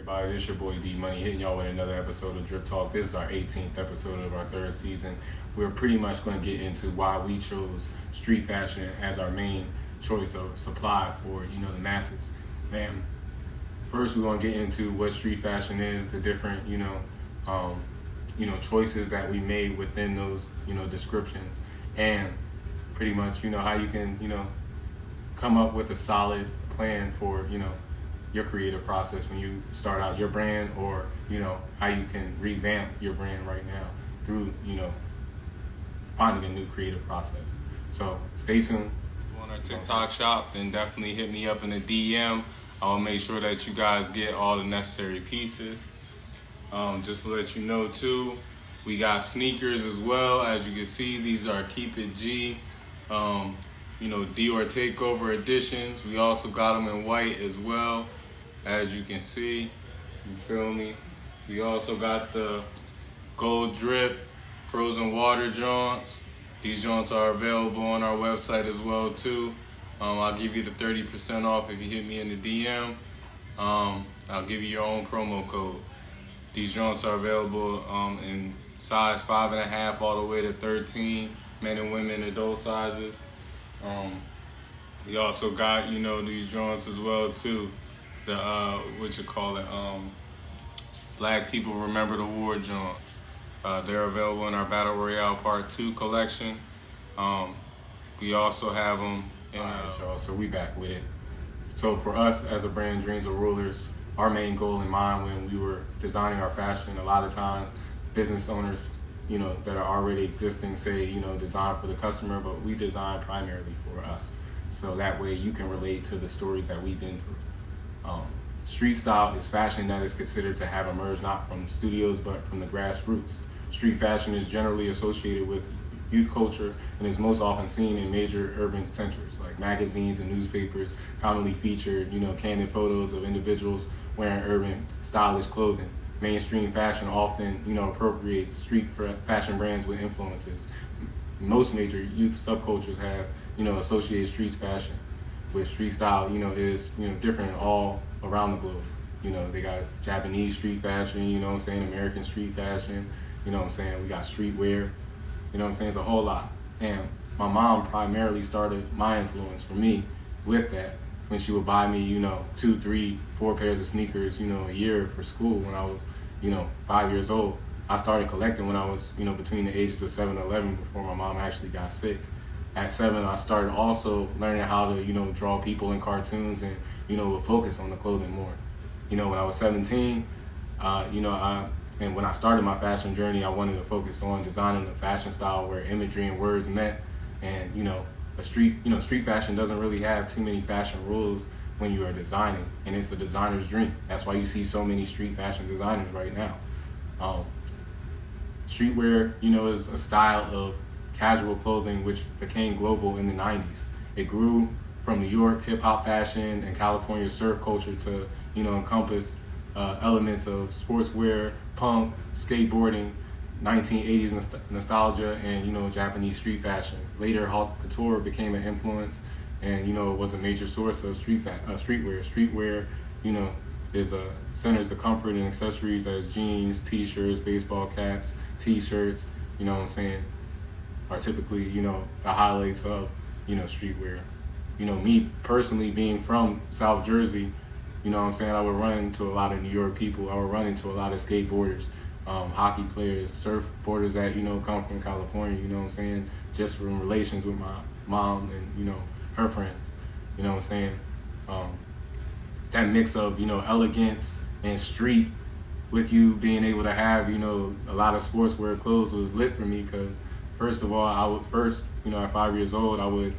everybody? It's your boy D Money hitting y'all with another episode of Drip Talk. This is our 18th episode of our third season. We're pretty much going to get into why we chose street fashion as our main choice of supply for, the masses. And first, we're going to get into what street fashion is, the different, choices that we made within those, descriptions, and pretty much, how you can, come up with a solid plan for, your creative process when you start out your brand, or, how you can revamp your brand right now through, finding a new creative process. So stay tuned. On our TikTok shop, then definitely hit me up in the DM. I'll make sure that you guys get all the necessary pieces. Just to let you know too, we got sneakers as well. As you can see, these are Keep It G, Dior Takeover editions. We also got them in white as well, as you can see. You feel me? We also got the gold drip frozen water joints. These joints are available on our website as well too. I'll give you the 30% off if you hit me in the DM. I'll give you your own promo code. These joints are available in size 5.5 all the way to 13, men and women, adult sizes. We also got, these joints as well too. The Black People Remember the War joints. They're available in our Battle Royale Part 2 collection. We also have them in... Alright, y'all, so we back with it. So for us as a brand, Dreams of Rulers, our main goal in mind when we were designing our fashion, a lot of times business owners, that are already existing say, design for the customer, but we design primarily for us. So that way you can relate to the stories that we've been through. Street style is fashion that is considered to have emerged not from studios, but from the grassroots. Street fashion is generally associated with youth culture and is most often seen in major urban centers like magazines and newspapers, commonly featured, candid photos of individuals wearing urban stylish clothing. Mainstream fashion often, appropriates street fashion brands with influences. Most major youth subcultures have, associated street fashion with street style, is, different all around the globe. They got Japanese street fashion, American street fashion, we got streetwear, it's a whole lot. And my mom primarily started my influence for me with that when she would buy me, 2, 3, 4 pairs of sneakers, a year for school when I was, 5 years old. I started collecting when I was, between the ages of 7 and 11 before my mom actually got sick. At 7, I started also learning how to, draw people in cartoons and, would focus on the clothing more. When I was 17, and when I started my fashion journey, I wanted to focus on designing a fashion style where imagery and words met. And, street fashion doesn't really have too many fashion rules when you are designing, and it's the designer's dream. That's why you see so many street fashion designers right now. Streetwear, is a style of casual clothing which became global in the 90s. It grew from New York hip-hop fashion and California surf culture to, encompass elements of sportswear, punk, skateboarding, 1980s nostalgia, and, Japanese street fashion. Later, haute couture became an influence and, was a major source of streetwear. Streetwear, centers the comfort and accessories as jeans, t-shirts, baseball caps, t-shirts, are typically, the highlights of, streetwear. Me personally being from South Jersey, I would run into a lot of New York people. I would run into a lot of skateboarders, hockey players, surfboarders that, come from California, just from relations with my mom and, her friends, that mix of, elegance and street with you being able to have, a lot of sportswear clothes was lit for me because, first of all, at 5 years old, I would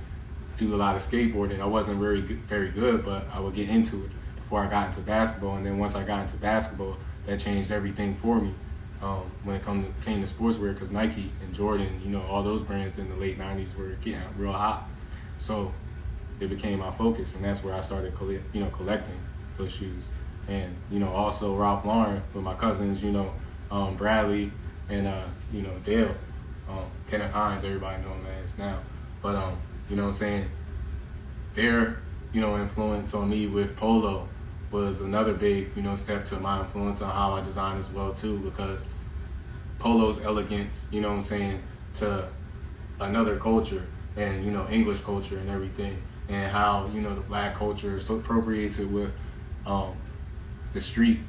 do a lot of skateboarding. I wasn't very good, but I would get into it before I got into basketball. And then once I got into basketball, that changed everything for me when it came to sportswear, because Nike and Jordan, all those brands in the late 90s were getting real hot. So it became my focus, and that's where I started collecting those shoes. And, also Ralph Lauren with my cousins, Bradley and, Dale, Kenneth Hines, everybody know him as now. But, their, influence on me with Polo was another big, step to my influence on how I design as well too, because Polo's elegance, to another culture and, English culture and everything, and how, the black culture so appropriates it with the street.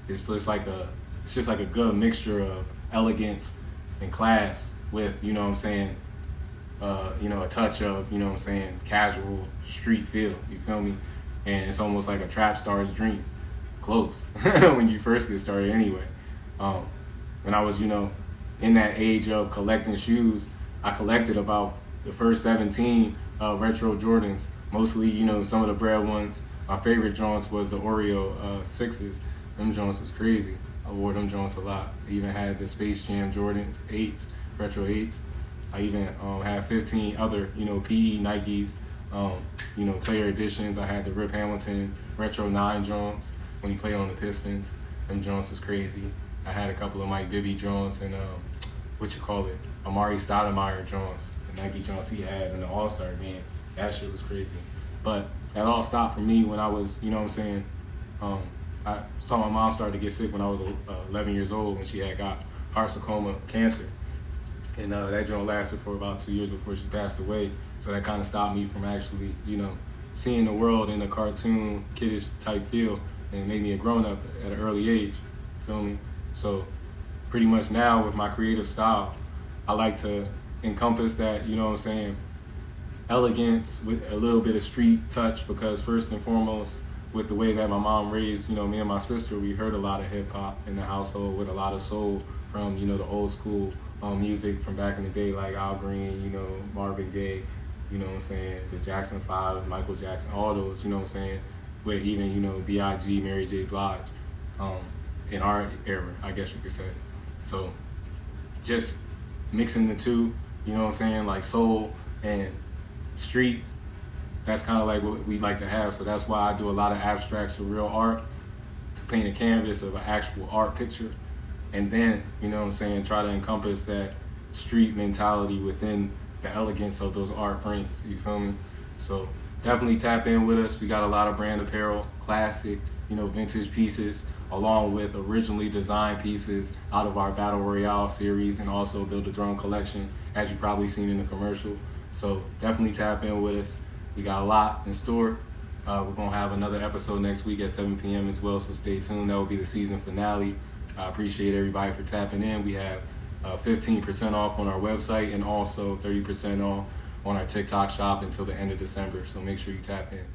It's just like a good mixture of elegance and class with, a touch of, casual street feel, you feel me? And it's almost like a trap star's dream, close, when you first get started anyway. When I was, in that age of collecting shoes, I collected about the first 17 retro Jordans, mostly, some of the bread ones. My favorite joints was the Oreo 6s. Them joints was crazy. I wore them joints a lot. I even had the Space Jam Jordans 8s, retro 8s. I even had 15 other, PE Nikes, player editions. I had the Rip Hamilton retro 9 joints when he played on the Pistons. Them joints was crazy. I had a couple of Mike Bibby joints and Amari Stoudemire joints, the Nike joints he had in the All-Star game. That shit was crazy. But that all stopped for me when I was, I saw my mom start to get sick when I was 11 years old when she had got heart-sarcoma cancer. And that joint lasted for about 2 years before she passed away. So that kind of stopped me from actually, seeing the world in a cartoon, kiddish type feel, and made me a grown-up at an early age. Feel me? So pretty much now with my creative style, I like to encompass that, elegance with a little bit of street touch, because first and foremost, with the way that my mom raised, me and my sister, we heard a lot of hip hop in the household with a lot of soul from, the old school music from back in the day, like Al Green, Marvin Gaye, the Jackson 5, Michael Jackson, all those, with even, B.I.G., Mary J. Blige, in our era, I guess you could say. So just mixing the two, like soul and street, that's kind of like what we like to have. So that's why I do a lot of abstract surreal art, to paint a canvas of an actual art picture, and then, try to encompass that street mentality within the elegance of those art frames, you feel me? So definitely tap in with us. We got a lot of brand apparel, classic, vintage pieces, along with originally designed pieces out of our Battle Royale series, and also Build a Throne collection, as you've probably seen in the commercial. So definitely tap in with us. We got a lot in store. We're going to have another episode next week at 7 p.m. as well, so stay tuned. That will be the season finale. I appreciate everybody for tapping in. We have 15% off on our website, and also 30% off on our TikTok shop until the end of December, so make sure you tap in.